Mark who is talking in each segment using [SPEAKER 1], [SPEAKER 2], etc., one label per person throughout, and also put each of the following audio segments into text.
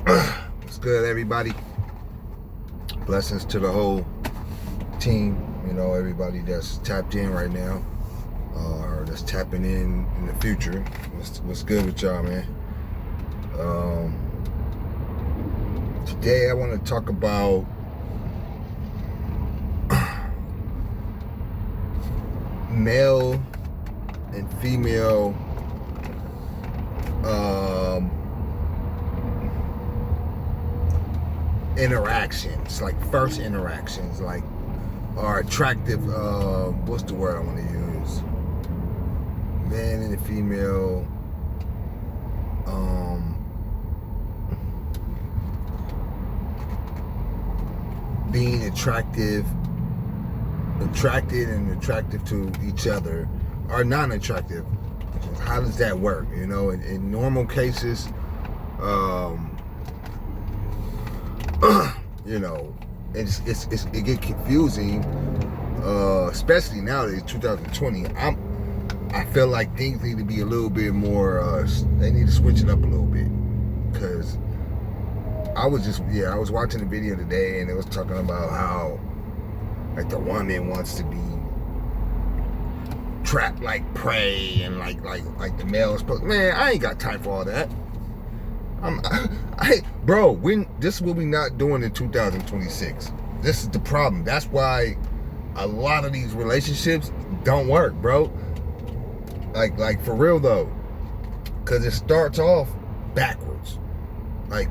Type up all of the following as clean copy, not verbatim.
[SPEAKER 1] What's good, everybody? Blessings to the whole team. You know, everybody that's tapped in right now, or that's tapping in the future. What's good with y'all, man? Today I want to talk about male and female interactions, like first interactions, like are attractive. What's the word I want to use? Man and the female. Being attracted and attractive to each other, are non-attractive. How does that work? You know, in normal cases, you know, it get confusing, especially nowadays, 2020. I feel like things need to be a little bit more. They need to switch it up a little bit, because I was watching a video today, and it was talking about how, like, the woman wants to be trapped like prey, and like the male is supposed. Man, I ain't got time for all that. Bro, this is what we not doing in 2026. This is the problem. That's why a lot of these relationships don't work, bro. Like for real though, because it starts off backwards. They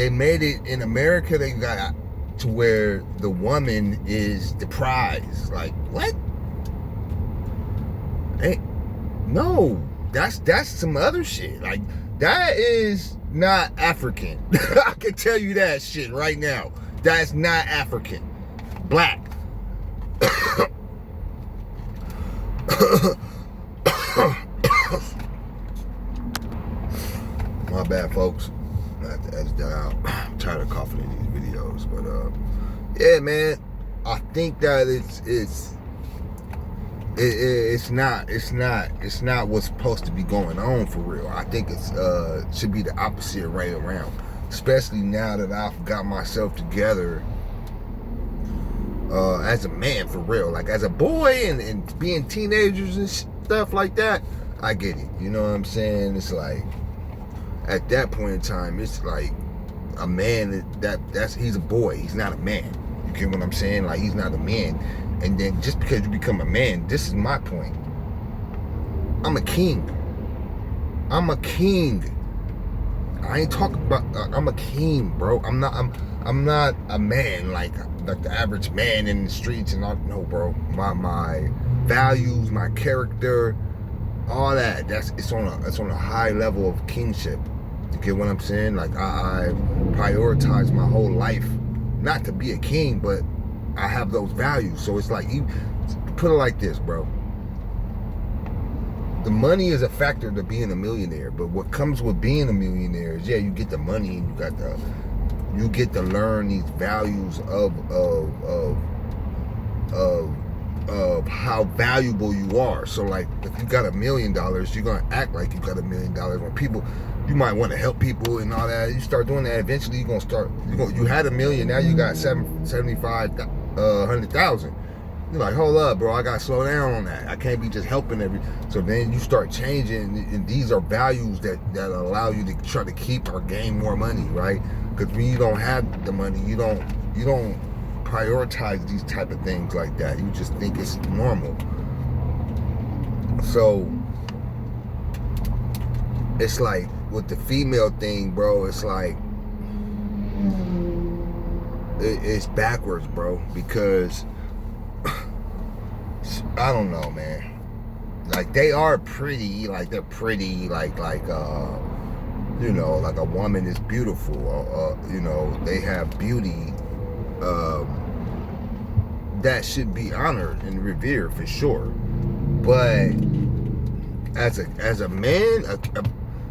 [SPEAKER 1] made it in America. They got to where the woman is the prize. Like, what? Hey, no, that's some other shit. Like, that is not African. I can tell you that shit right now. That's not African. Black. My bad, folks. I have to edit that out. I'm tired of coughing in these videos, but yeah, man. I think that it's not what's supposed to be going on for real. I think it should be the opposite way around. Especially now that I've got myself together as a man for real. Like, as a boy and being teenagers and stuff like that, I get it. You know what I'm saying? It's like, at that point in time, it's like a man he's a boy. He's not a man. You get what I'm saying? Like, he's not a man. And then just because you become a man, this is my point. I'm a king. I ain't talking about. I'm a king, bro. I'm not a man like the average man in the streets and all. No, bro. My values, my character, all that. It's on a high level of kingship. You get what I'm saying? Like, I prioritize my whole life not to be a king, but I have those values. So it's like, you put it like this, bro. The money is a factor to being a millionaire, but what comes with being a millionaire is, yeah, you get the money and you get to learn these values of how valuable you are. So, like, if you got $1 million, you're gonna act like you got $1 million. When people, you might want to help people and all that. You start doing that, eventually you had $1 million, now you got 100,000. You're like, hold up, bro, I gotta slow down on that. I can't be just helping so then you start changing, and these are values that allow you to try to keep or gain more money, right? Because when you don't have the money, you don't prioritize these type of things like that. You just think it's normal. So it's like with the female thing, bro, it's like it's backwards, bro, because I don't know, man. Like, they are pretty, like, they're pretty, like you know, like a woman is beautiful, you know, they have beauty, that should be honored and revered for sure. But as a man,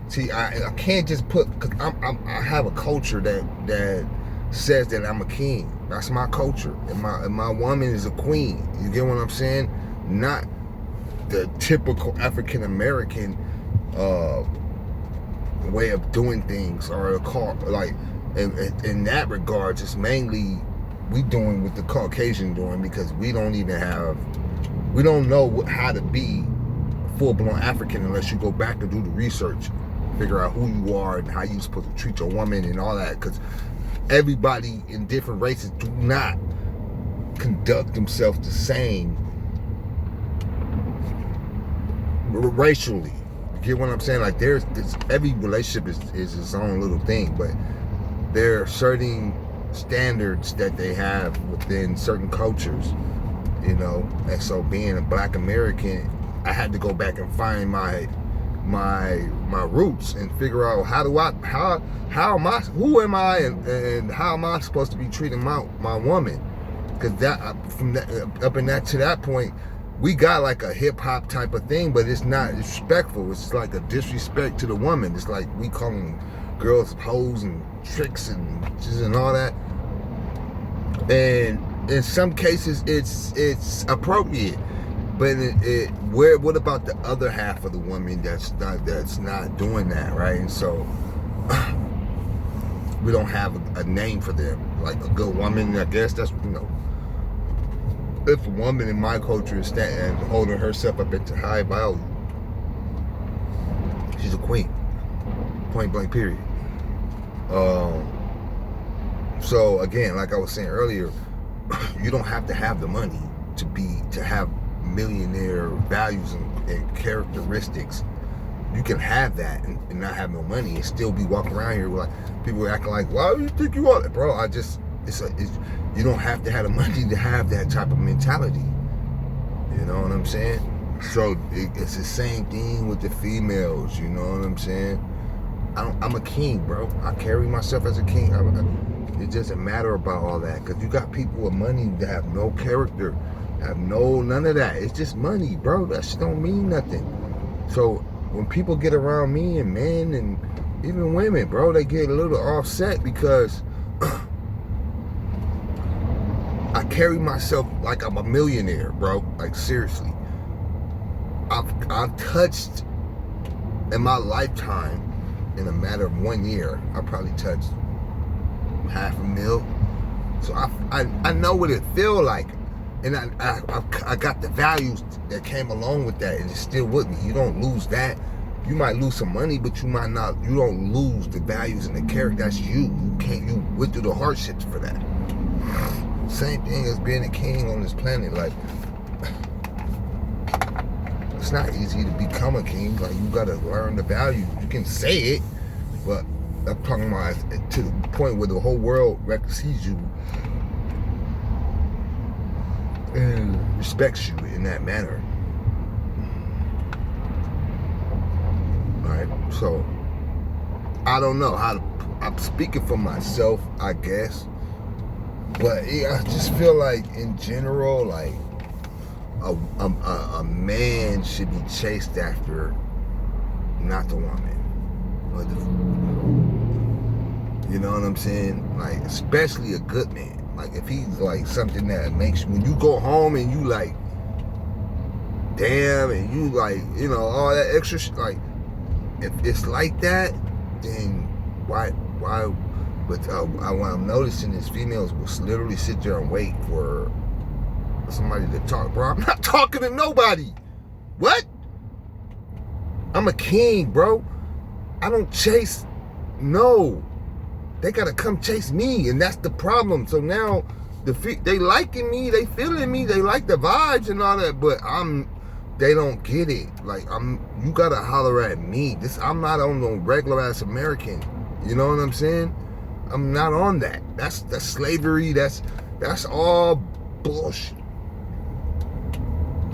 [SPEAKER 1] see, I can't just put, because I have a culture that says that I'm a king. That's my culture, and my woman is a queen. You get what I'm saying? Not the typical African American way of doing things, or a car, like in that regard, it's mainly we doing what the Caucasian doing, because we don't know how to be full-blown African unless you go back and do the research, figure out who you are and how you're supposed to treat your woman and all that, because everybody in different races do not conduct themselves the same racially. You get what I'm saying? Like there's every relationship is its own little thing, but there are certain standards that they have within certain cultures, you know. And so being a Black American, I had to go back and find my roots and figure out who am I and how am I supposed to be treating my woman, because from that up in that to that point, we got like a hip hop type of thing, but it's not respectful. It's like a disrespect to the woman. It's like we calling girls hoes and tricks and all that. And in some cases, it's appropriate, but what about the other half of the woman that's not doing that, right? And so we don't have a name for them, like a good woman. I guess that's, you know. If a woman in my culture is holding herself up into high value, she's a queen, point blank, period. So again, like I was saying earlier, you don't have to have the money to have millionaire values and characteristics. You can have that and not have no money and still be walking around here with like people acting like, why do you think you are? Bro, you don't have to have the money to have that type of mentality. You know what I'm saying? So it's the same thing with the females. You know what I'm saying? I'm a king, bro. I carry myself as a king. It doesn't matter about all that, because you got people with money that have no character, have none of that. It's just money, bro. That shit don't mean nothing. So when people get around me, and men and even women, bro, they get a little offset because I carry myself like I'm a millionaire, bro. Like seriously, I've touched in my lifetime, in a matter of 1 year, I probably touched $500,000. So I know what it feel like, and I got the values that came along with that, and it's still with me. You don't lose that. You might lose some money, but you might not. You don't lose the values and the character. That's you. You went through the hardships for that. Same thing as being a king on this planet. Like, it's not easy to become a king. Like, you gotta learn the values. You can say it, but I'm talking about to the point where the whole world sees you and respects you in that manner. Alright, so I don't know how to. I'm speaking for myself, I guess. But yeah, I just feel like in general, like a man should be chased after, not the woman. You know what I'm saying? Like, especially a good man. Like, if he's like something that makes, when you go home and you like, damn, and you like, you know, all that extra shit, like, if it's like that, then why? But what I'm noticing is females will literally sit there and wait for somebody to talk. Bro, I'm not talking to nobody. What? I'm a king, bro. I don't chase. No. They gotta come chase me, and that's the problem. So now, they liking me, they feeling me, they like the vibes and all that, but they don't get it. Like, you gotta holler at me. I'm not on no regular ass American. You know what I'm saying? I'm not on that. That's slavery. That's all bullshit.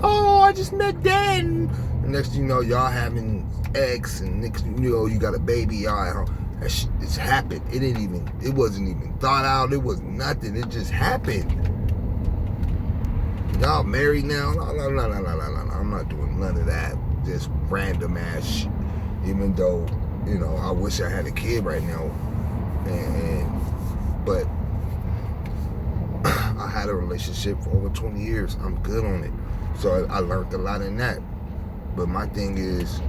[SPEAKER 1] Oh, I just met Dan. And next thing you know, y'all having eggs, and next thing you know, you got a baby. Y'all at home. It's happened. It wasn't even thought out. It was nothing. It just happened. Y'all married now? No. I'm not doing none of that. Just random ass shit. Even though, you know, I wish I had a kid right now. But I had a relationship for over 20 years. I'm good on it. So I learned a lot in that. But my thing is,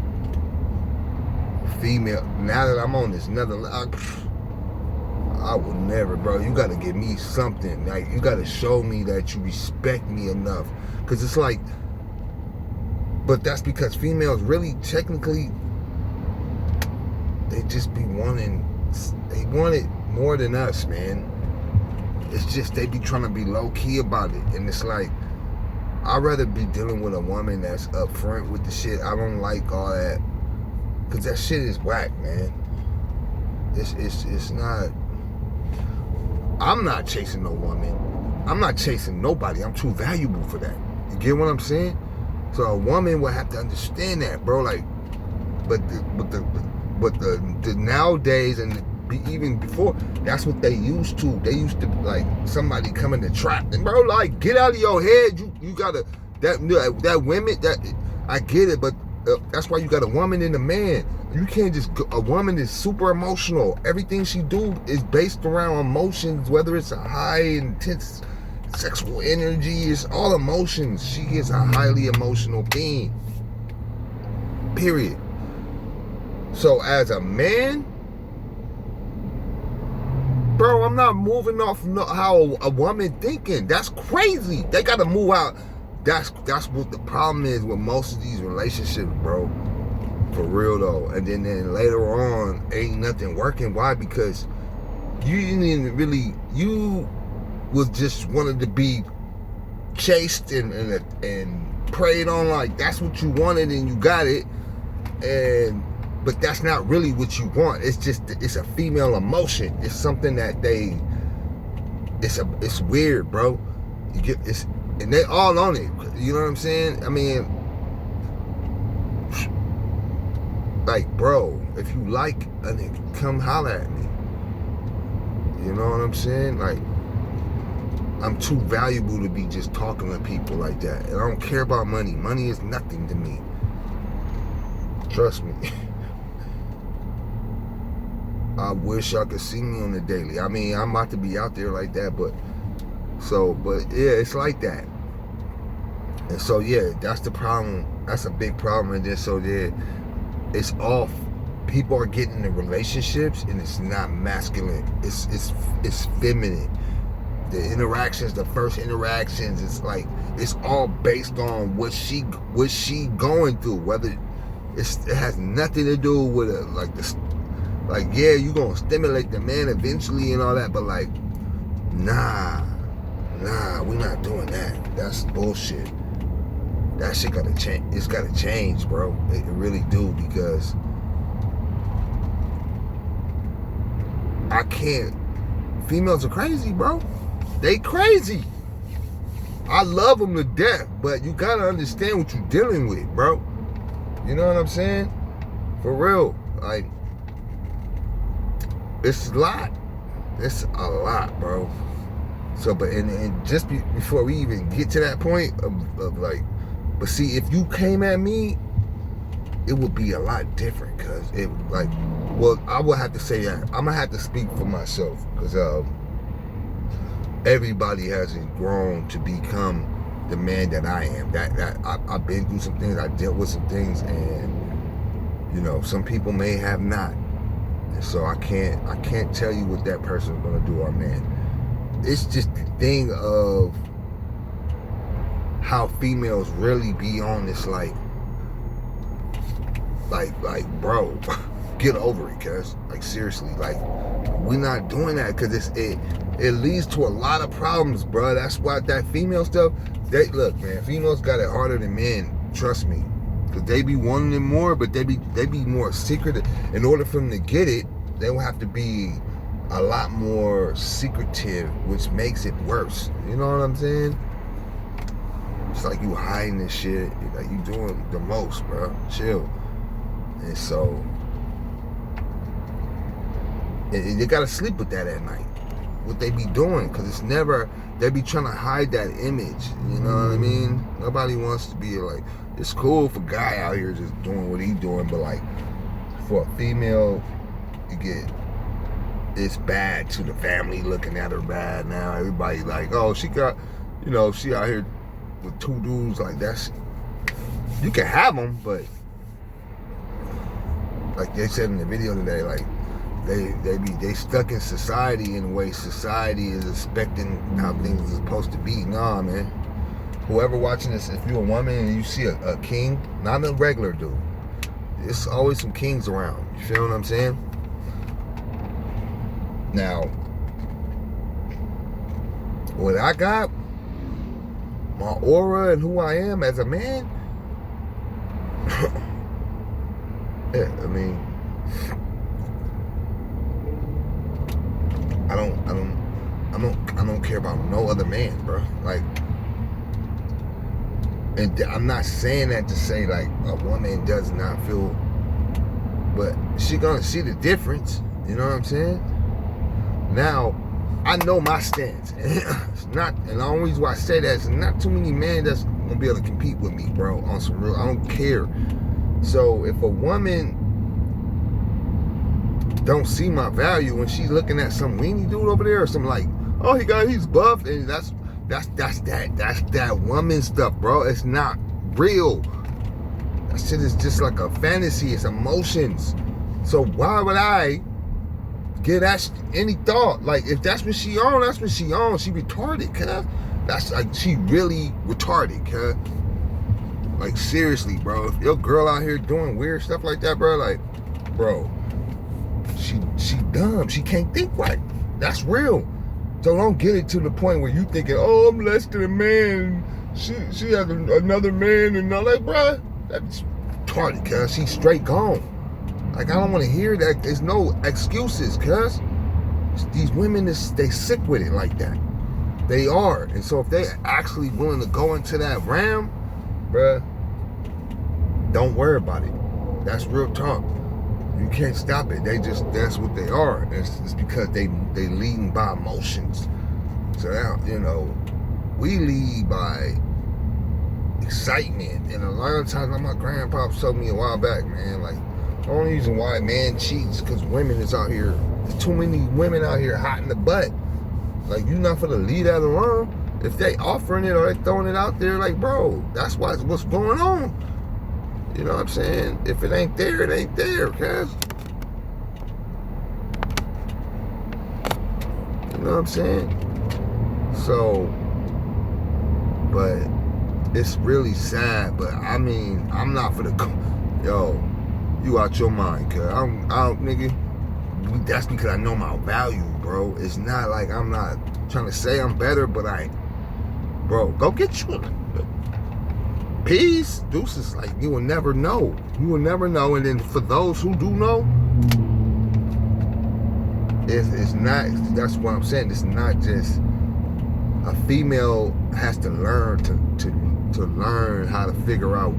[SPEAKER 1] female, now that I'm on this another, I will never, bro. You gotta give me something. Like, you gotta show me that you respect me enough. Cause it's like, but that's because females really technically, they just be wanting, they want it more than us, man. It's just they be trying to be low key about it. And it's like, I'd rather be dealing with a woman that's upfront with the shit. I don't like all that. Cause that shit is whack, man. It's not, I'm not chasing no woman. I'm not chasing nobody. I'm too valuable for that. You get what I'm saying? So a woman will have to understand that, bro. Like, but the nowadays and even before, that's what they used to. They used to, like, somebody coming to trap them, bro. Like, get out of your head. You gotta, that women, that, I get it, but that's why you got a woman and a man. You can't just, a woman is super emotional. Everything she do is based around emotions, whether it's a high intense sexual energy, it's all emotions. She is a highly emotional being. Period. So as a man, bro, I'm not moving off how a woman thinking. That's crazy. They gotta move out. That's what the problem is with most of these relationships, bro. For real though. And then later on, ain't nothing working. Why? Because you didn't even really, you was just wanted to be chased and preyed on, like that's what you wanted and you got it. But that's not really what you want. It's just, it's a female emotion. It's something that it's weird, bro. You get, and they all on it. You know what I'm saying? I mean, like, bro, if you like a nigga, come holler at me. You know what I'm saying? Like, I'm too valuable to be just talking to people like that. And I don't care about money. Money is nothing to me. Trust me. I wish y'all could see me on the daily. I mean, I'm about to be out there like that, but yeah, it's like that. And so, yeah, that's the problem. That's a big problem. And then, so, yeah, it's off. People are getting into relationships, and it's not masculine. It's feminine. The interactions, the first interactions, it's like, it's all based on what she going through. Whether it has nothing to do with it, like, yeah, you gonna stimulate the man eventually and all that, but like, nah, we're not doing that. That's bullshit. That shit gotta change. It's gotta change, bro. It really do, because I can't. Females are crazy, bro. They crazy. I love them to death, but you gotta understand what you're dealing with, bro. You know what I'm saying? For real. Like, it's a lot. It's a lot, bro. So, but, and just before we even get to that point of like, but see, if you came at me, it would be a lot different, because it, like, well, I would have to say that. I'm going to have to speak for myself, because everybody hasn't grown to become the man that I am. I've been through some things, I dealt with some things, and, you know, some people may have not. And so I can't tell you what that person is going to do, or man. It's just the thing of how females really be on this, like, bro, get over it, cuz. Like, seriously, like, we're not doing that, because it leads to a lot of problems, bro. That's why that female stuff, look, man, females got it harder than men, trust me. Because they be wanting it more, but they be more secretive. In order for them to get it, they will have to be a lot more secretive, which makes it worse. You know what I'm saying? It's like you hiding this shit. Like, you doing the most, bro. Chill. And so, you gotta sleep with that at night. What they be doing, because it's never, they be trying to hide that image. You know what I mean? Nobody wants to be like, it's cool for a guy out here just doing what he doing, but like, for a female, it's bad to the family looking at her bad now. Everybody like, oh, she got, you know, she out here with two dudes, like, that's, you can have them, but like they said in the video today, like they stuck in society in the way society is expecting how things are supposed to be. Nah, man. Whoever watching this, if you're a woman and you see a king, not a regular dude, there's always some kings around. You feel what I'm saying? Now, what I got, my aura and who I am as a man, yeah, I mean, I don't care about no other man, bro. Like, and I'm not saying that to say like a woman does not feel, but she gonna see the difference. You know what I'm saying? Now, I know my stance. It's not, and the only reason why I say that is not too many men that's gonna be able to compete with me, bro. On some real, I don't care. So if a woman don't see my value when she's looking at some weenie dude over there or some like, oh, he's buff, and that's that woman stuff, bro. It's not real. That shit is just like a fantasy. It's emotions. So why would I give that any thought? Like, if that's what she on, that's what she on. She retarded, cuz. That's like, she really retarded, cuz. Like, seriously, bro. If your girl out here doing weird stuff like that, bro, like, bro, she dumb. She can't think right. That's real. So don't get it to the point where you thinking, oh, I'm less than a man. She has another man, and all that, bro. That's retarded, cuz. She's straight gone. Like, I don't want to hear that. There's no excuses, cuz. These women, they sick with it like that. They are. And so if they actually willing to go into that realm, bruh, don't worry about it. That's real talk. You can't stop it. That's what they are. It's because they leading by emotions. So now, you know, we lead by excitement. And a lot of times, like my grandpa told me a while back, man, like, the only reason why a man cheats because women is out here. There's too many women out here hot in the butt. Like, you not finna leave that alone. If they offering it or they throwing it out there, like, bro, that's what's going on. You know what I'm saying? If it ain't there, it ain't there, cuz. You know what I'm saying? So, but it's really sad. But I mean, I'm not for the, yo, you out your mind, cuz. Nigga, that's because I know my value, bro. It's not like I'm not trying to say I'm better, but bro, go get you a peace, deuces. Like, you will never know. You will never know. And then for those who do know, it's not, that's what I'm saying. It's not just a female has to learn to learn how to figure out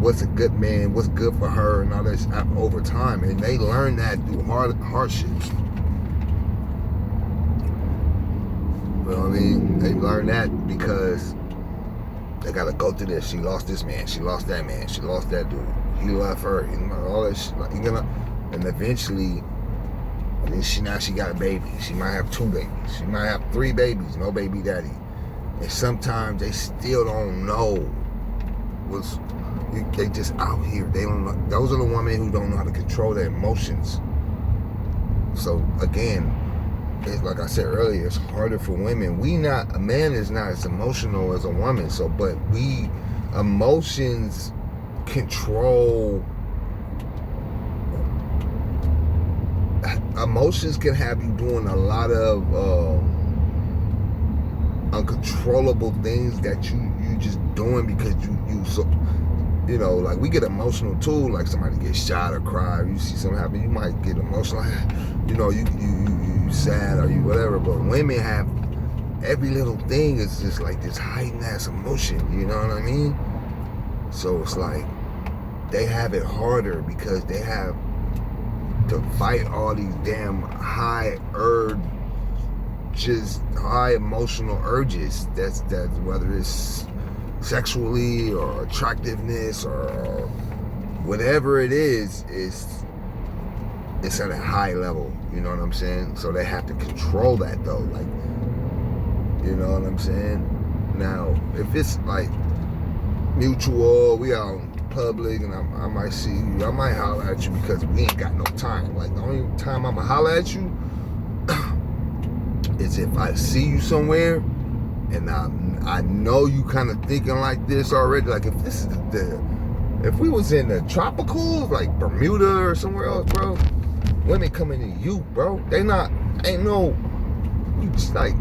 [SPEAKER 1] what's a good man, what's good for her, and all this over time. And they learn that through hardships. You know what I mean? They learn that because they gotta go through this. She lost this man. She lost that man. She lost that dude. He left her. All that shit. And eventually, now she got a baby. She might have 2 babies. She might have 3 babies. No baby daddy. And sometimes they still don't know they just out here. They don't know. Those are the women who don't know how to control their emotions. So again, it's like I said earlier, it's harder for women. A man is not as emotional as a woman. So, but emotions control. Emotions can have you doing a lot of uncontrollable things that you just doing because you so, you know, like, we get emotional too. Like, somebody gets shot or cry, or you see something happen, you might get emotional. You know, you sad or you whatever. But women have every little thing is just like this heightened ass emotion. You know what I mean? So it's like they have it harder because they have to fight all these damn high emotional urges. That's whether it's sexually or attractiveness or whatever it is, it's at a high level. You know what I'm saying? So they have to control that though. Like, you know what I'm saying? Now, if it's like mutual, we on public and I might see you, I might holler at you because we ain't got no time. Like, the only time I'ma holler at you is if I see you somewhere and I know you kind of thinking like this already. Like, if this is if we was in the tropicals, like Bermuda or somewhere else, bro, women coming to you, bro. Ain't no, you just like,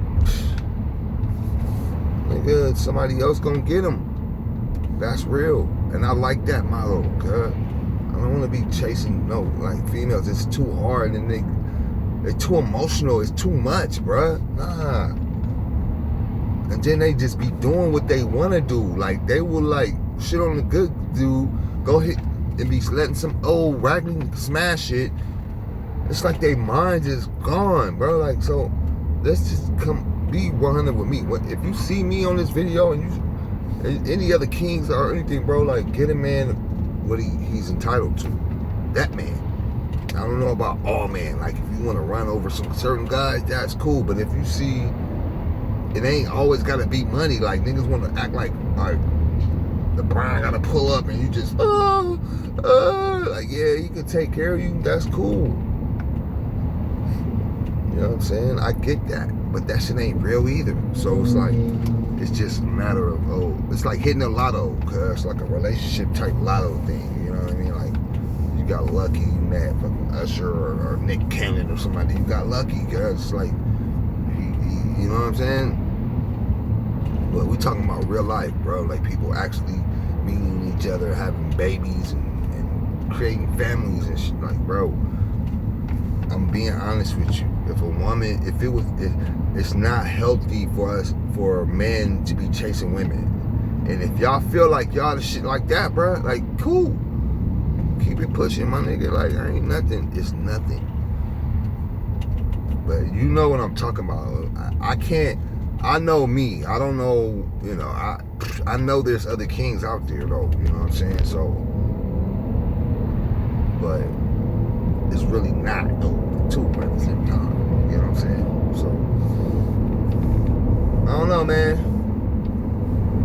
[SPEAKER 1] nigga, somebody else gonna get them. That's real. And I like that motto, cuz I don't want to be chasing no, like, females. It's too hard and they're too emotional. It's too much, bruh. Nah. And then they just be doing what they want to do. Like, they will, like, shit on the good dude, go hit and be letting some old raggedy smash it. It's like they mind is gone, bro. Like, so let's just be 100 with me. If you see me on this video and you any other kings or anything, bro, like, get a man what he's entitled to. That man. I don't know about all men. Like, if you want to run over some certain guys, that's cool. But if you see, it ain't always got to be money. Like, niggas want to act like the bride got to pull up and you just, like, yeah, he can take care of you. That's cool. You know what I'm saying? I get that. But that shit ain't real either. So it's like, it's just a matter of, it's like hitting a lotto, cuz it's like a relationship type lotto thing. You know what I mean? Like, you got lucky, you met fucking Usher or Nick Cannon or somebody, you got lucky, cuz it's like, you know what I'm saying? But we talking about real life, bro. Like, people actually meeting each other, having babies and creating families and shit. Like, bro, I'm being honest with you. If a woman, it's not healthy for men to be chasing women. And if y'all feel like y'all the shit like that, bro, like, cool. Keep it pushing, my nigga. Like, I ain't nothing. It's nothing. But you know what I'm talking about. I know me. I don't know, you know, I know there's other kings out there, though. You know what I'm saying? So, but it's really not, though, too, at the same time. You know what I'm saying? So, I don't know, man.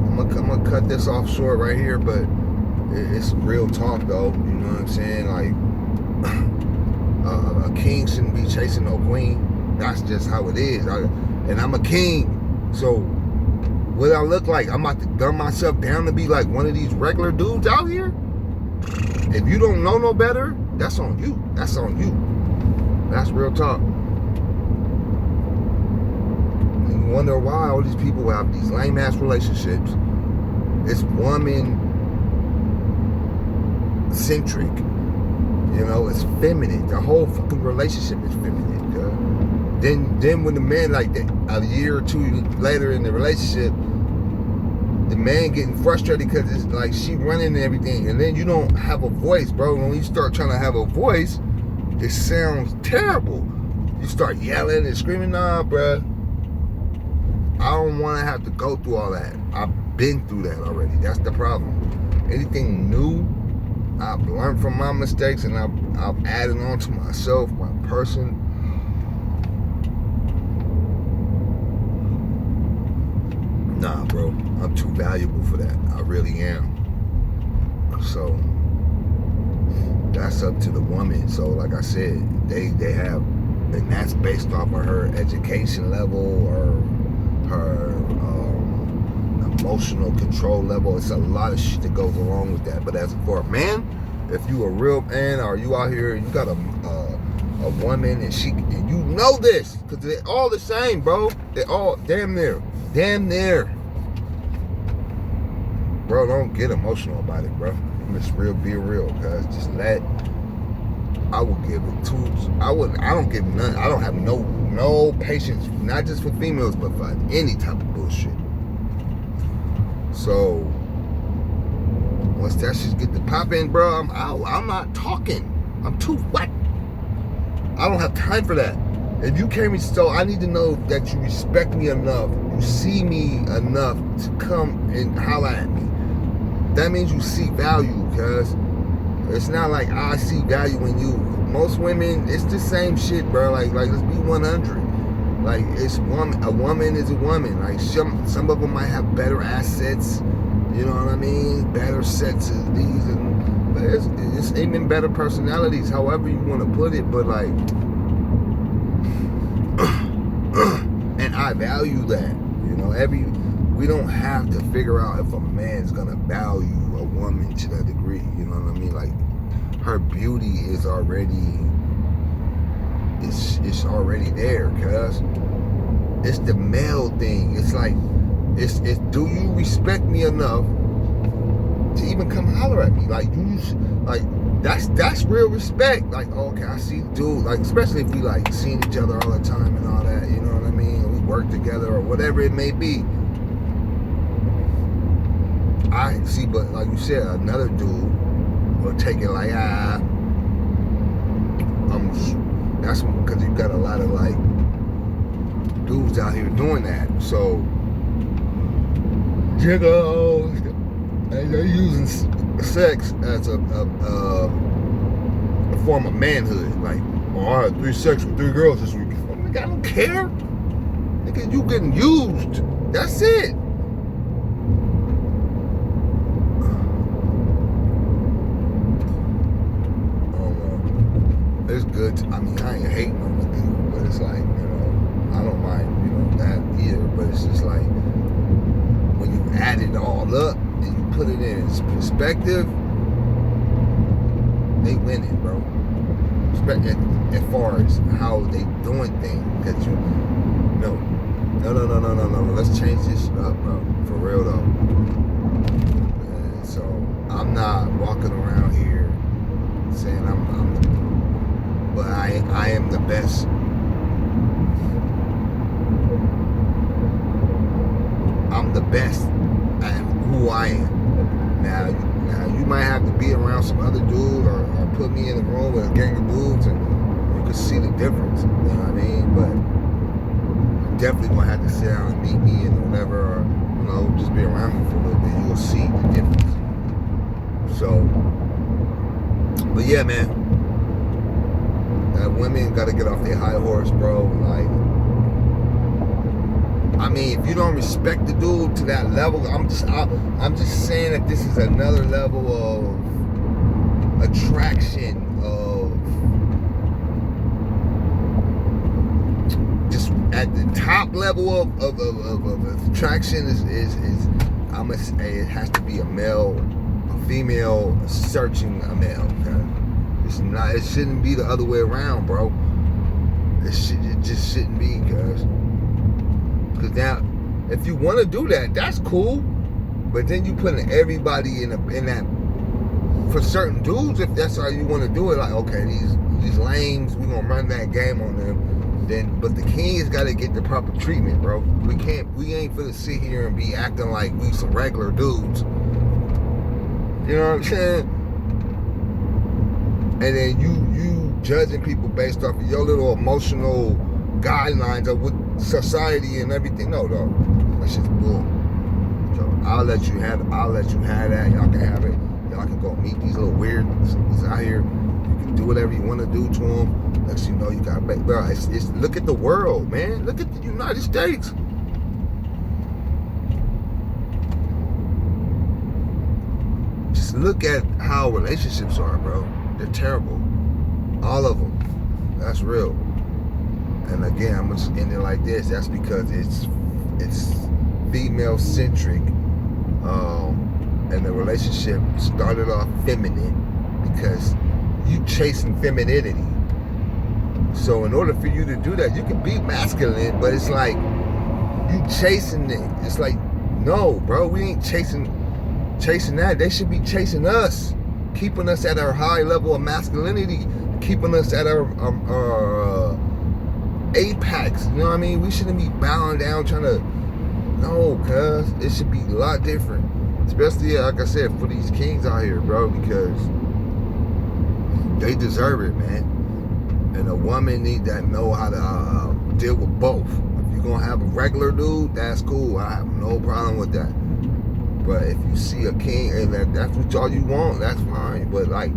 [SPEAKER 1] I'm gonna cut this off short right here, but it's real talk, though. You know what I'm saying? Like, a king shouldn't be chasing no queen. That's just how it is. And I'm a king, so what I look like, I'm about to dumb myself down to be like one of these regular dudes out here? If you don't know no better, that's on you. That's on you. That's real talk. And you wonder why all these people have these lame ass relationships. It's woman centric. You know, it's feminine. The whole fucking relationship is feminine, girl. Then when the man, like, a year or two later in the relationship, the man getting frustrated because it's like she running and everything, and then you don't have a voice, bro. When you start trying to have a voice, it sounds terrible. You start yelling and screaming. Nah, bro. I don't want to have to go through all that. I've been through that already. That's the problem. Anything new, I've learned from my mistakes, and I've added on to myself, my person. Nah, bro, I'm too valuable for that. I really am. So that's up to the woman. So, like I said, they have, and that's based off of her education level or her emotional control level. It's a lot of shit that goes along with that. But as for a man, if you a real man, or you out here, you got a woman, and you know this, because they're all the same, bro. They're all damn near. Bro, don't get emotional about it, bro. Just be real, cuz just I will give it to, I don't give none. I don't have no patience, not just for females, but for any type of bullshit. So once that shit get to popping, bro, I'm out. I'm not talking. I'm too what? I don't have time for that. If you carry me, so I need to know that you respect me enough, you see me enough to come and holler at me. That means you see value, cuz it's not like I see value in you. Most women, it's the same shit, bro. Like let's be 100. Like, a woman is a woman. Like, some of them might have better assets. You know what I mean? Better sexes, these and but it's even better personalities, however you want to put it. But like, and I value that. You know, we don't have to figure out if a man's gonna value a woman to that degree. You know what I mean? Like, her beauty is already it's already there, cuz it's the male thing. It's like it's do you respect me enough to even come holler at me? Like, that's real respect. Like, okay, I see dude, like, especially if we like seeing each other all the time and all that, you know what I mean? We work together or whatever it may be. I see, but like you said, another dude will take it like, that's because you got a lot of like dudes out here doing that. So jiggles, and they're using sex as a form of manhood. Like, oh, I had 3 sex with 3 girls this week. Nigga, I don't care. Nigga, you getting used. That's it. It's good. I mean, I ain't hating on the dude, but it's like, you know, I don't mind, you know, that either. But it's just like, when you add it all up and you put it in its perspective, they winning, bro. As far as how they doing things, because no. Let's change this shit up, bro. For real though. And so I'm not walking around here saying but I am the best. I'm the best at who I am. Now you might have to be around some other dude or put me in a room with a gang of dudes and you can see the difference. You know what I mean? But you're definitely gonna have to sit down and meet me and whatever, or you know, just be around me for a little bit. You'll see the difference. So, but yeah, man. Women gotta get off their high horse, bro. Like, I mean, if you don't respect the dude to that level, I'm just saying that this is another level of attraction, of just at the top level of attraction is I must say it has to be a female searching a male. Okay? It shouldn't be the other way around, bro. It just shouldn't be, cuz now, if you want to do that, that's cool. But then you putting everybody in that, for certain dudes, if that's how you want to do it, like, okay, these lames, we gonna run that game on them. But the king has got to get the proper treatment, bro. We ain't finna sit here and be acting like we some regular dudes. You know what I'm saying? And then you judging people based off of your little emotional guidelines of what society and everything. No, dog. That shit's bull. So I'll let you have that. Y'all can have it. Y'all can go meet these little weirds out here. You can do whatever you want to do to them. Next you know, you got, bro, it's look at the world, man. Look at the United States. Just look at how relationships are, bro. They're terrible. All of them. That's real. And again, I'm just end it like this. That's because it's female centric. And the relationship started off feminine because you chasing femininity. So in order for you to do that, you can be masculine, but it's like you chasing it. It's like, no, bro, we ain't chasing that. They should be chasing us, keeping us at our high level of masculinity, keeping us at our apex. You know what I mean? We shouldn't be bowing down trying to. No, cuz it should be a lot different. Especially, like I said, for these kings out here, bro, because they deserve it, man. And a woman need to know how to deal with both. If you're gonna have a regular dude, that's cool. I have no problem with that. But if you see a king and that's what all you want, that's fine. But like,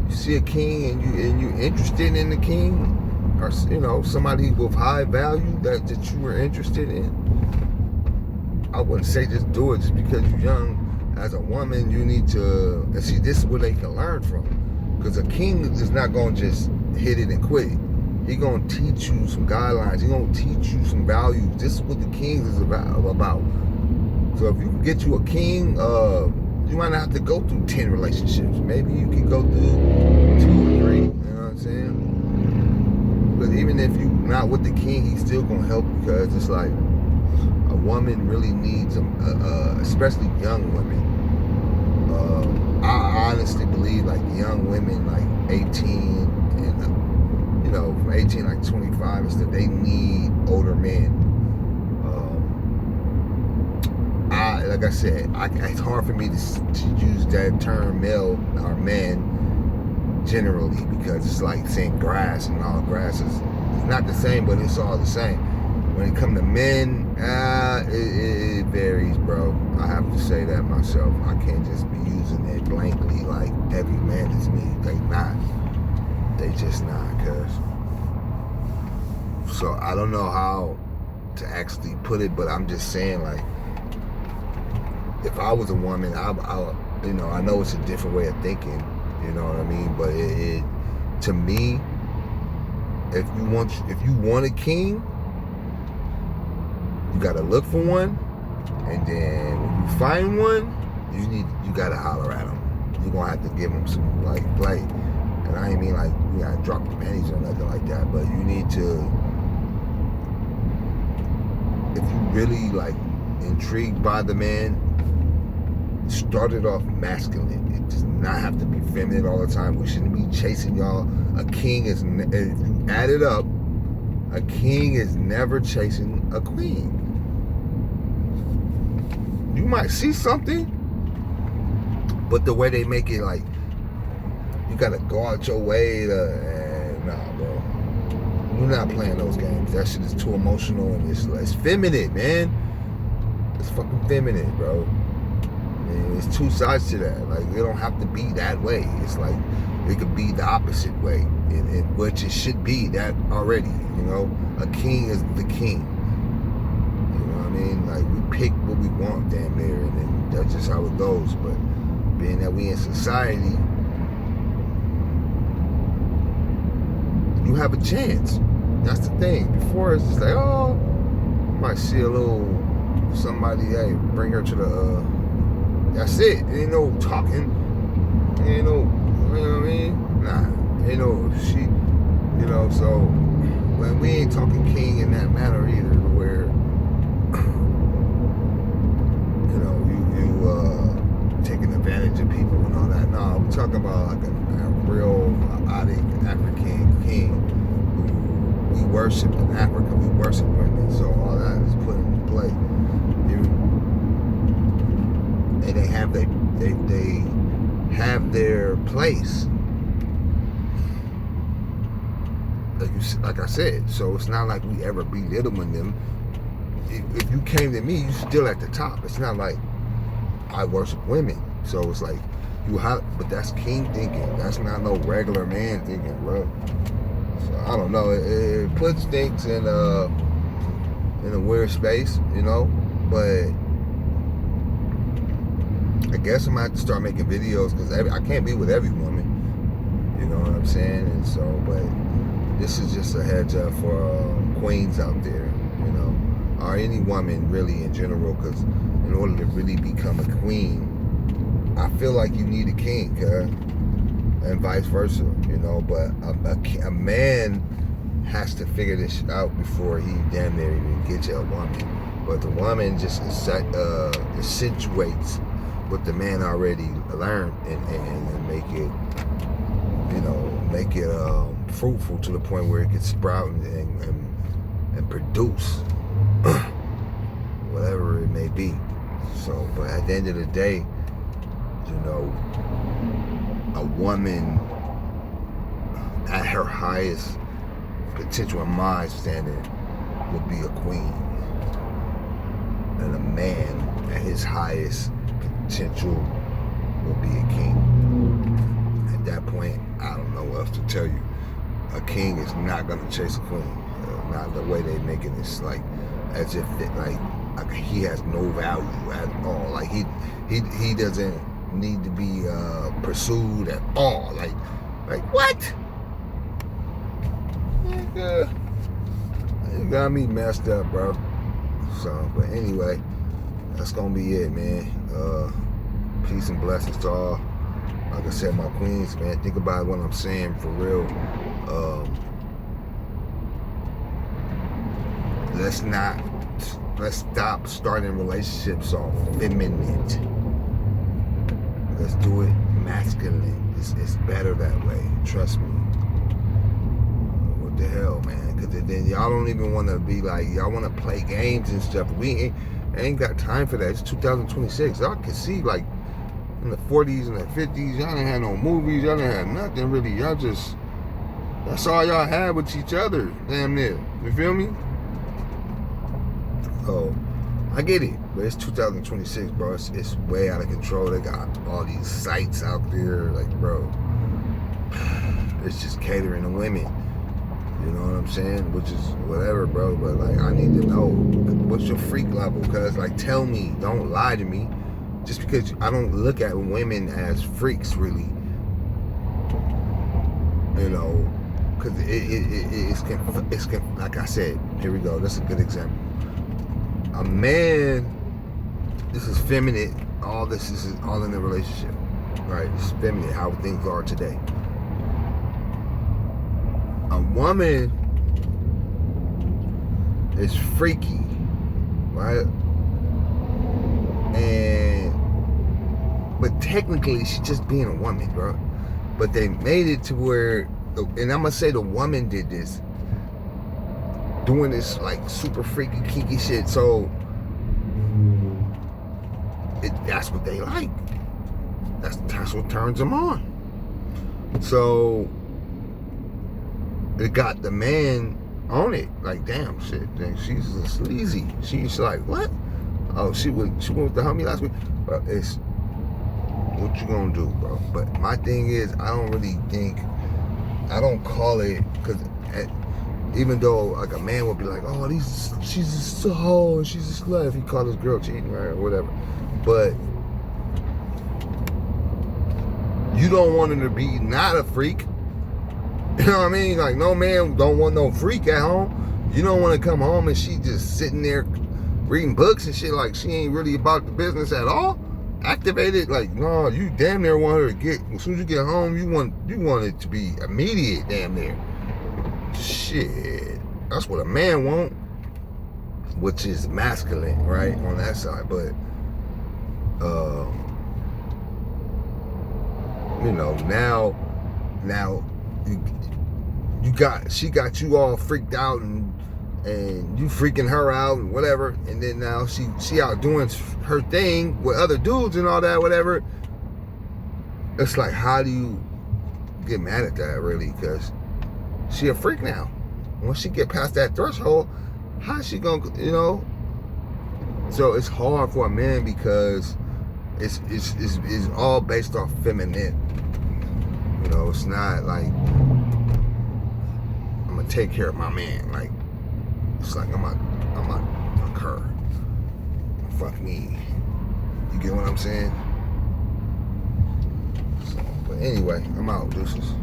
[SPEAKER 1] you see a king and you interested in the king, or you know, somebody with high value that you were interested in, I wouldn't say just do it just because you're young. as a woman, you need to, and see, this is where they can learn from. Because a king is not going to just hit it and quit it. He going to teach you some guidelines. He going to teach you some values. This is what the king is about. So if you can get you a king, you might not have to go through 10 relationships. Maybe you can go through 2 or 3. You know what I'm saying? But even if you're not with the king, he's still going to help, because it's like a woman really needs, especially young women. I honestly believe like young women, like 18 and from 18 like 25 and stuff, they need older men. Like I said, it's hard for me to use that term male or man generally, because it's like saying grass, and all grass is not the same, but it's all the same. When it comes to men, it varies, bro. I have to say that myself. I can't just be using it blankly like every man is me. They not. They just not, cuz. So I don't know how to actually put it, but I'm just saying, like, if I was a woman, I know it's a different way of thinking, you know what I mean? But it to me, if you want a king, you gotta look for one, and then when you find one, you gotta holler at him. You're gonna have to give him some like play, and I ain't mean like you gotta drop the pennies or nothing like that, but you need to, if you really like intrigued by the man, start it off masculine. It does not have to be feminine all the time. We shouldn't be chasing y'all. A king is, if you add it up, a king is never chasing a queen. You might see something, but the way they make it, like, you gotta go out your way to, nah, bro. You're not playing those games. That shit is too emotional, and it's feminine, man. It's fucking feminine, bro. There's 2 sides to that. Like, it don't have to be that way. It's like, it could be the opposite way, in which it should be that already, you know? A king is the king. You know what I mean? Like, we pick what we want damn near, and then that's just how it goes. But being that we in society, you have a chance. That's the thing. Before, it's just like, oh, you might see a little somebody, hey, bring her to the, that's it. Ain't no talking. Ain't no, you know what I mean? Nah, ain't no she, you know, so when we ain't talking king in that manner either, where, you know, you taking advantage of people and all that. No, we're talking about like a real African king who we worship in Africa. We worship women, so all that is put into play. And they have their place, like I said. So it's not like we ever belittling them. If you came to me, you still at the top. It's not like I worship women. So it's like but that's king thinking. That's not no regular man thinking, bro. So I don't know. It puts things in a weird space, you know. But I guess I'm gonna have to start making videos, because I can't be with every woman. You know what I'm saying? And so, but this is just a heads up for queens out there, you know, or any woman really in general, because in order to really become a queen, I feel like you need a king, and vice versa, you know. But a man has to figure this shit out before he damn near even gets you a woman. But the woman just accentuates what the man already learned, and make it, you know, make it fruitful to the point where it can sprout and produce whatever it may be. So, but at the end of the day, you know, a woman at her highest potential, in my standard, would be a queen, and a man at his highest potential will be a king. At that point, I don't know what else to tell you. A king is not gonna chase a queen. Not the way they making this, like, as if like like he has no value at all. Like he doesn't need to be pursued at all. Like what? Yeah, you got me messed up, bro. So, but anyway, that's gonna be it, man. Peace and blessings to all. Like I said, my queens, man, think about what I'm saying for real. Let's stop starting relationships off feminine. Let's do it masculine. It's better that way. Trust me. What the hell, man? Because then y'all don't even want to be like, y'all want to play games and stuff. We ain't got time for that. It's 2026. Y'all can see, like, in the 40s and the 50s, y'all didn't have no movies. Y'all didn't have nothing really. Y'all just, that's all y'all had with each other. Damn near. You feel me? Oh, I get it, but it's 2026, bro. It's way out of control. They got all these sites out there, like, bro. It's just catering to women. You know what I'm saying? Which is whatever, bro. But like, I need to know what's your freak level, cause like, tell me. Don't lie to me. Just because I don't look at women as freaks, really. You know, cause it's like I said. Here we go. That's a good example. A man, this is feminine. All this is all in the relationship, right? It's feminine, how things are today. A woman is freaky, right? But technically, she's just being a woman, bro. But they made it to where, and I'm gonna say the woman did this, doing this like super freaky, kinky shit. So that's what they like. That's what turns them on. So it got the man on it. Like, damn, shit. She's a sleazy. She's like, what? Oh, she went with the homie last week. But it's what you gonna do, bro? But my thing is, I don't call it, because even though like a man would be like, oh, she's a hoe, she's a slut, if he called his girl cheating, right, or whatever. But you don't want her to be not a freak. You know what I mean? Like, no man don't want no freak at home. You don't want to come home and she just sitting there reading books and shit like she ain't really about the business at all. Activated, like, no, you damn near want her to get, as soon as you get home, you want it to be immediate, damn near. Shit, that's what a man want, which is masculine, right, on that side. But you know, now she got you all freaked out and you freaking her out and whatever, and then now she out doing her thing with other dudes and all that, whatever. It's like, how do you get mad at that, really? Because she a freak now. Once she get past that threshold, how's she gonna, you know? So it's hard for a man because it's all based off feminine. You know, it's not like I'm gonna take care of my man. Like, it's like I'm a fuck her. Fuck me. You get what I'm saying? So, but anyway, I'm out. Deuces.